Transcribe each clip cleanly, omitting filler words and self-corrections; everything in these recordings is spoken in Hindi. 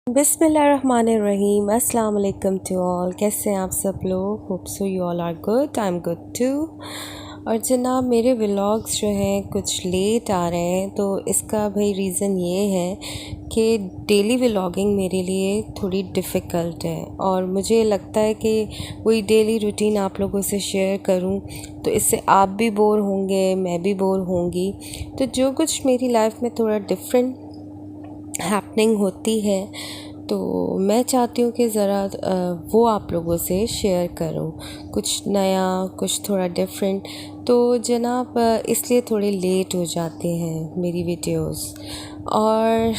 बिस्मिल्लाहिर्रहमानिर्रहीम अस्सलाम वालेकुम टू ऑल। कैसे हैं आप सब लोग? Hope so you all are good, I am good too. और जनाब मेरे व्लॉग्स जो हैं कुछ लेट आ रहे हैं, तो इसका भाई रीज़न ये है कि डेली व्लॉगिंग मेरे लिए थोड़ी डिफ़िकल्ट है और मुझे लगता है कि वही डेली रूटीन आप लोगों से शेयर करूं तो इससे आप भी बोर होंगे, मैं भी बोर होंगी। तो जो कुछ मेरी लाइफ में थोड़ा डिफरेंट हैपनिंग होती है तो मैं चाहती हूँ कि ज़रा वो आप लोगों से शेयर करूँ, कुछ नया, कुछ थोड़ा डिफरेंट। तो जनाब इसलिए थोड़े लेट हो जाते हैं मेरी वीडियोस। और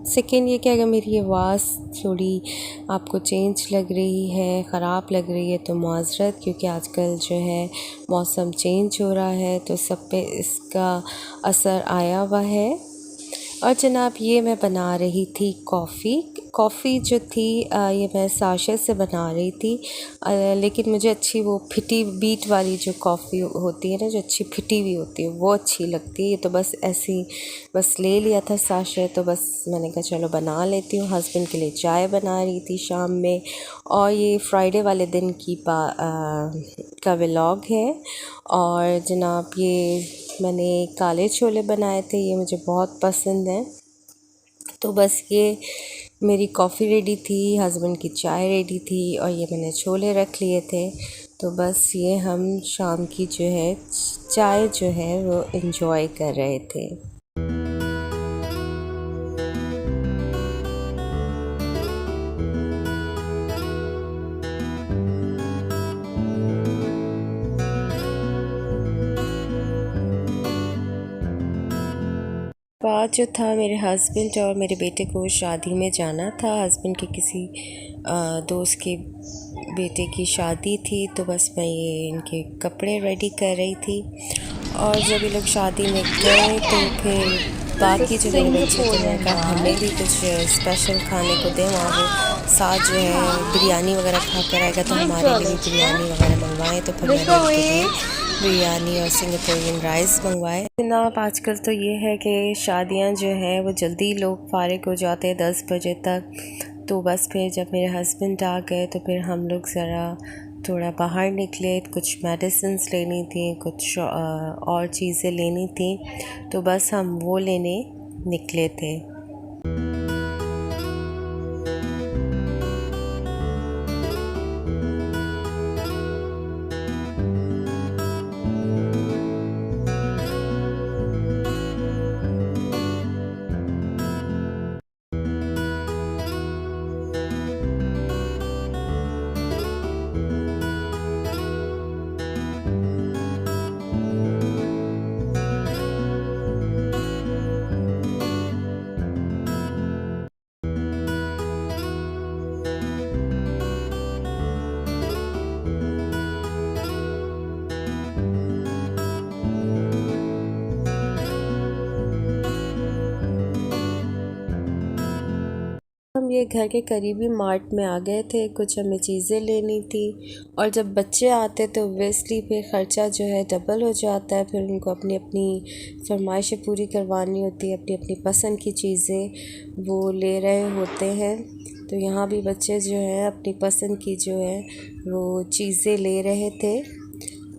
सेकेंड ये कि अगर मेरी आवाज़ थोड़ी आपको चेंज लग रही है, ख़राब लग रही है तो माज़रत, क्योंकि आजकल जो है मौसम चेंज हो रहा है तो सब पे इसका असर आया हुआ है। और जनाब ये मैं बना रही थी कॉफ़ी जो थी ये मैं साशे से बना रही थी। लेकिन मुझे अच्छी वो फिटी बीट वाली जो कॉफ़ी होती है ना, जो अच्छी फिटी हुई होती है, वो अच्छी लगती है। ये तो बस ऐसी बस ले लिया था साशे, तो बस मैंने कहा चलो बना लेती हूँ। हस्बैंड के लिए चाय बना रही थी शाम में। और ये फ्राइडे वाले दिन की का व्लॉग है। और जनाब ये मैंने काले छोले बनाए थे, ये मुझे बहुत पसंद हैं। तो बस ये मेरी कॉफ़ी रेडी थी, हस्बैंड की चाय रेडी थी और ये मैंने छोले रख लिए थे। तो बस ये हम शाम की जो है चाय जो है वो इन्जॉय कर रहे थे। आज जो था मेरे हस्बैंड और मेरे बेटे को शादी में जाना था। हस्बैंड के किसी दोस्त के बेटे की शादी थी, तो बस मैं ये इनके कपड़े रेडी कर रही थी। और जब ये लोग शादी में गए तो फिर बाकी जो मेरे बच्चे थे मैंने कहा हमें भी कुछ स्पेशल खाने को दें। वहाँ साथ जो है बिरयानी वगैरह खा कर आएगा तो हमारे लिए भी बिरयानी वगैरह मंगवाएं। तो फिर मैंने उनके लिए बिरयानी और सिंगापुरियन राइस मंगवाए। जनाब आजकल तो ये है कि शादियां जो है वो जल्दी लोग फारिग हो जाते हैं 10 बजे तक। तो बस फिर जब मेरे हस्बैंड आ गए तो फिर हम लोग ज़रा थोड़ा बाहर निकले, कुछ मेडिसिन्स लेनी थी, कुछ और चीज़ें लेनी थी, तो बस हम वो लेने निकले थे। हम ये घर के करीबी मार्ट में आ गए थे, कुछ हमें चीज़ें लेनी थी। और जब बच्चे आते तो ऑब्वियसली फिर ख़र्चा जो है डबल हो जाता है। फिर उनको अपनी अपनी फरमाइशें पूरी करवानी होती है, अपनी अपनी पसंद की चीज़ें वो ले रहे होते हैं। तो यहाँ भी बच्चे जो हैं अपनी पसंद की जो है वो चीज़ें ले रहे थे।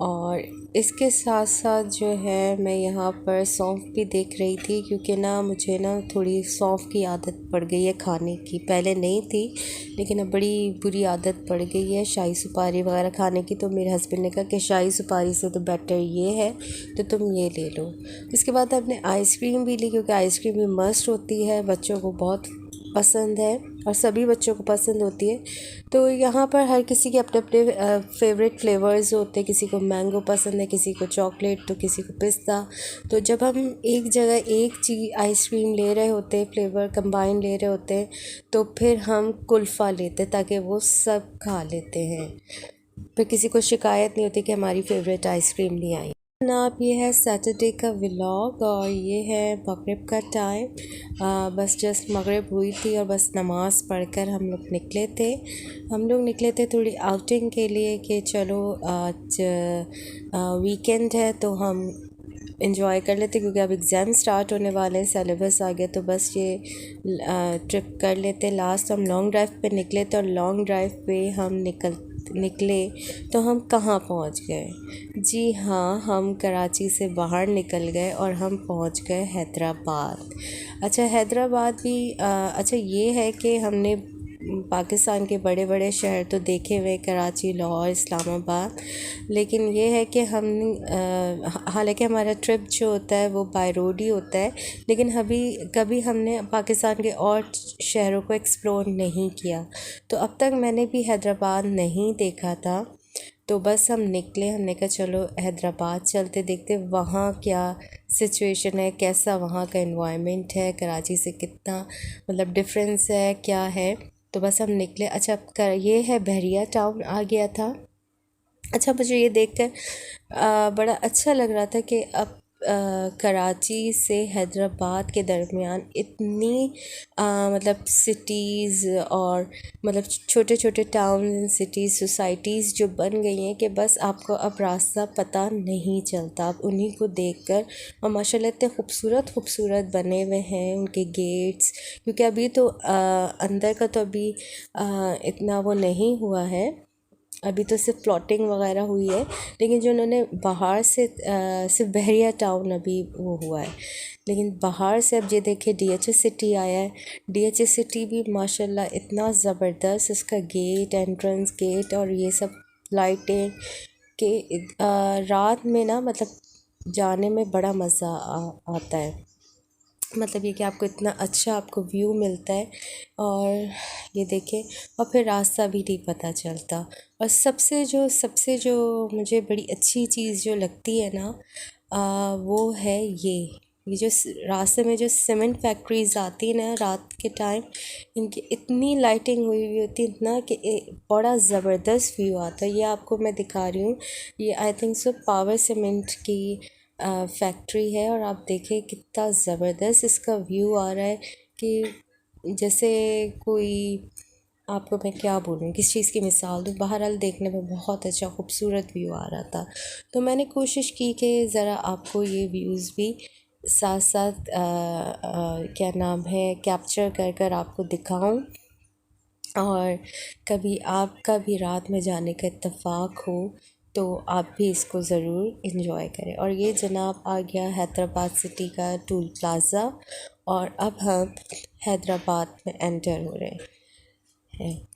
और इसके साथ साथ जो है मैं यहाँ पर सौंफ भी देख रही थी, क्योंकि ना मुझे ना थोड़ी सौंफ की आदत पड़ गई है खाने की। पहले नहीं थी लेकिन अब बड़ी बुरी आदत पड़ गई है शाही सुपारी वगैरह खाने की। तो मेरे हस्बैंड ने कहा कि शाही सुपारी से तो बेटर ये है, तो तुम ये ले लो। इसके बाद हमने आइसक्रीम भी ली, क्योंकि आइसक्रीम भी मस्त होती है, बच्चों को बहुत पसंद है और सभी बच्चों को पसंद होती है। तो यहाँ पर हर किसी के अपने अपने फेवरेट फ्लेवर्स होते हैं। किसी को मैंगो पसंद है, किसी को चॉकलेट, तो किसी को पिस्ता। तो जब हम एक जगह एक चीज़ आइसक्रीम ले रहे होते हैं, फ्लेवर कंबाइन ले रहे होते हैं, तो फिर हम कुल्फ़ा लेते हैं ताकि वो सब खा लेते हैं। फिर किसी को शिकायत नहीं होती कि हमारी फेवरेट आइसक्रीम नहीं आई। जनाब ये है सैटरडे का व्लॉग और ये है मगरिब का टाइम। बस जस्ट मगरिब हुई थी और बस नमाज़ पढ़कर हम लोग निकले थे थोड़ी आउटिंग के लिए कि चलो आज वीकेंड है तो हम इंजॉय कर लेते, क्योंकि अब एग्ज़ाम स्टार्ट होने वाले हैं, सिलेबस आ गया, तो बस ये ट्रिप कर लेते। लास्ट हम लॉन्ग ड्राइव पे निकले, तो लॉन्ग ड्राइव पे हम निकले तो हम कहाँ पहुँच गए? जी हाँ, हम कराची से बाहर निकल गए और हम पहुँच गए हैदराबाद। अच्छा, हैदराबाद भी अच्छा ये है कि हमने पाकिस्तान के बड़े बड़े शहर तो देखे हुए, कराची, लाहौर, इस्लामाबाद, लेकिन ये है कि हम हालांकि हमारा ट्रिप जो होता है वो बाय रोड ही होता है, लेकिन कभी हमने पाकिस्तान के और शहरों को एक्सप्लोर नहीं किया। तो अब तक मैंने भी हैदराबाद नहीं देखा था, तो बस हम निकले, हमने कहा चलो हैदराबाद चलते, देखते वहाँ क्या सिचुएशन है, कैसा वहाँ का एनवायरनमेंट है, कराची से कितना मतलब डिफरेंस है, क्या है। तो बस हम निकले। अच्छा, ये है बहरिया टाउन आ गया था। अच्छा, मुझे ये देखकर बड़ा अच्छा लग रहा था कि अब कराची से हैदराबाद के दरमियान इतनी मतलब सिटीज़ और मतलब छोटे छोटे टाउन एंड सिटीज़, सोसाइटीज़ जो बन गई हैं कि बस आपको अब रास्ता पता नहीं चलता। आप उन्हीं को देखकर, और माशाल्लाह इतने खूबसूरत खूबसूरत बने हुए हैं उनके गेट्स, क्योंकि अभी तो अंदर का तो अभी इतना वो नहीं हुआ है, अभी तो सिर्फ प्लॉटिंग वगैरह हुई है, लेकिन जो उन्होंने बाहर से सिर्फ बहरिया टाउन अभी वो हुआ है, लेकिन बाहर से अब ये देखे डीएचएस सिटी आया है। डीएचएस सिटी भी माशाल्लाह इतना ज़बरदस्त, उसका गेट, एंट्रेंस गेट और ये सब लाइटें के रात में ना मतलब जाने में बड़ा मज़ा आता है। मतलब ये कि आपको इतना अच्छा आपको व्यू मिलता है, और ये देखें, और फिर रास्ता भी नहीं पता चलता। और सबसे जो मुझे बड़ी अच्छी चीज़ जो लगती है ना, वो है ये जो रास्ते में जो सीमेंट फैक्ट्रीज़ आती है ना रात के टाइम, इनकी इतनी लाइटिंग हुई हुई होती है ना कि बड़ा ज़बरदस्त व्यू आता है। ये आपको मैं दिखा रही हूँ, ये I think so power cement की फैक्ट्री है, और आप देखें कितना ज़बरदस्त इसका व्यू आ रहा है कि जैसे कोई, आपको मैं क्या बोलूँ, किस चीज़ की मिसाल दूँ, बहरहाल देखने में बहुत अच्छा खूबसूरत व्यू आ रहा था। तो मैंने कोशिश की कि ज़रा आपको ये व्यूज़ भी साथ साथ क्या नाम है कैप्चर कर कर आपको दिखाऊं, और कभी आपका भी रात में जाने का इत्तेफाक हो तो आप भी इसको ज़रूर इन्जॉय करें। और ये जनाब आ गया हैदराबाद सिटी का टूल प्लाज़ा, और अब हम हैदराबाद में एंटर हो रहे हैं।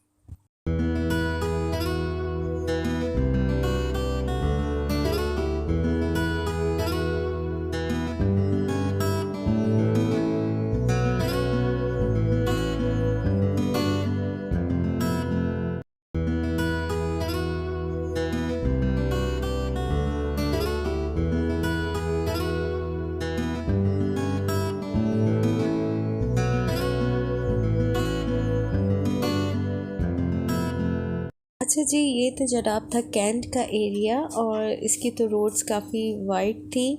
अच्छा जी, ये तो जनाब था कैंट का एरिया, और इसकी तो रोड्स काफ़ी वाइड थी,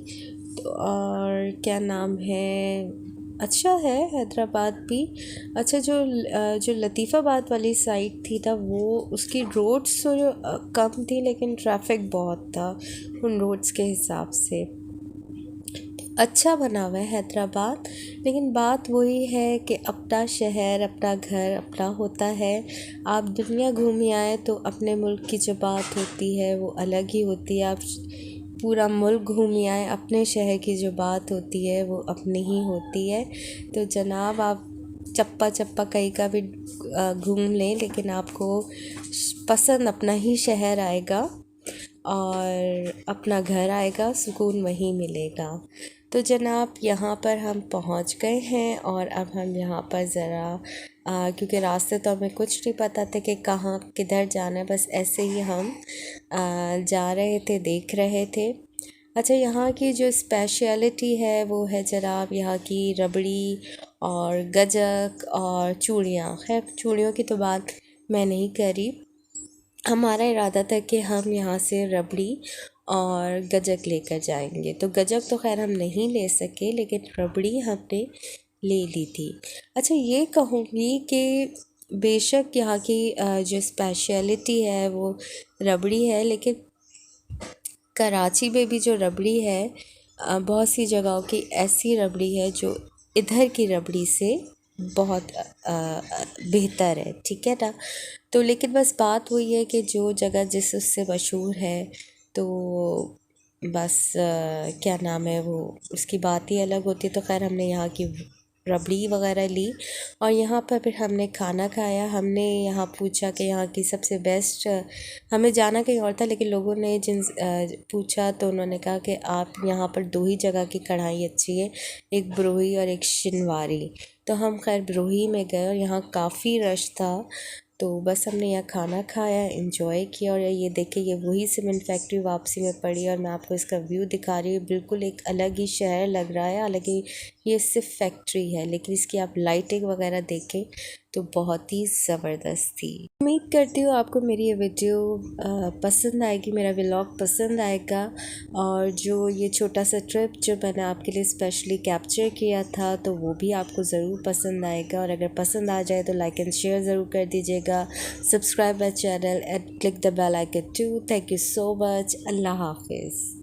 तो और क्या नाम है, अच्छा है हैदराबाद भी। अच्छा, जो लतीफ़ाबाद वाली साइड थी था, वो उसकी रोड्स तो कम थी, लेकिन ट्रैफिक बहुत था उन रोड्स के हिसाब से। अच्छा बना हुआ है हैदराबाद, लेकिन बात वही है कि अपना शहर, अपना घर अपना होता है। आप दुनिया घूम आए तो अपने मुल्क की जो बात होती है वो अलग ही होती है। आप पूरा मुल्क घूम आए, अपने शहर की जो बात होती है वो अपनी ही होती है। तो जनाब, आप चप्पा चप्पा कहीं का भी घूम लें, लेकिन आपको पसंद अपना ही शहर आएगा और अपना घर आएगा, सुकून वहीं मिलेगा। तो जनाब, यहाँ पर हम पहुँच गए हैं, और अब हम यहाँ पर ज़रा क्योंकि रास्ते तो हमें कुछ नहीं पता था कि कहाँ किधर जाना है, बस ऐसे ही हम जा रहे थे, देख रहे थे। अच्छा, यहाँ की जो स्पेशलिटी है वो है जनाब यहाँ की रबड़ी और गजक और चूड़ियाँ। खैर, चूड़ियों की तो बात मैं नहीं करी, हमारा इरादा था कि हम यहाँ से रबड़ी और गजक लेकर जाएंगे। तो गजक तो खैर हम नहीं ले सके, लेकिन रबड़ी हमने ले ली थी। अच्छा, ये कहूँगी कि बेशक यहाँ की जो स्पेशलिटी है वो रबड़ी है, लेकिन कराची में भी जो रबड़ी है बहुत सी जगहों की ऐसी रबड़ी है जो इधर की रबड़ी से बहुत बेहतर है, ठीक है ना। तो लेकिन बस बात वही है कि जो जगह जिस उससे मशहूर है, तो बस क्या नाम है वो, उसकी बात ही अलग होती है। तो खैर हमने यहाँ की रबड़ी वगैरह ली और यहाँ पर फिर हमने खाना खाया। हमने यहाँ पूछा कि यहाँ की सबसे बेस्ट, हमें जाना कहीं और था लेकिन लोगों ने पूछा तो उन्होंने कहा कि आप यहाँ पर दो ही जगह की कढ़ाई अच्छी है, एक ब्रोही और एक शिनवारी। तो हम खैर ब्रोही में गए और यहाँ काफ़ी रश था। तो बस हमने यहाँ खाना खाया, एंजॉय किया। और ये देखिए, ये वही सीमेंट फैक्ट्री वापसी में पड़ी और मैं आपको इसका व्यू दिखा रही हूँ। बिल्कुल एक अलग ही शहर लग रहा है, हालांकि ये सिर्फ फैक्ट्री है, लेकिन इसकी आप लाइटिंग वगैरह देखें तो बहुत ही ज़बरदस्त थी। उम्मीद करती हूँ आपको मेरी ये वीडियो पसंद आएगी, मेरा व्लॉग पसंद आएगा। और जो ये छोटा सा ट्रिप जो मैंने आपके लिए स्पेशली कैप्चर किया था, तो वो भी आपको ज़रूर पसंद आएगा। और अगर पसंद आ जाए तो लाइक एंड शेयर ज़रूर कर दीजिएगा। Subscribe my channel and click the bell icon too. Thank you so much. Allah हाफिज़।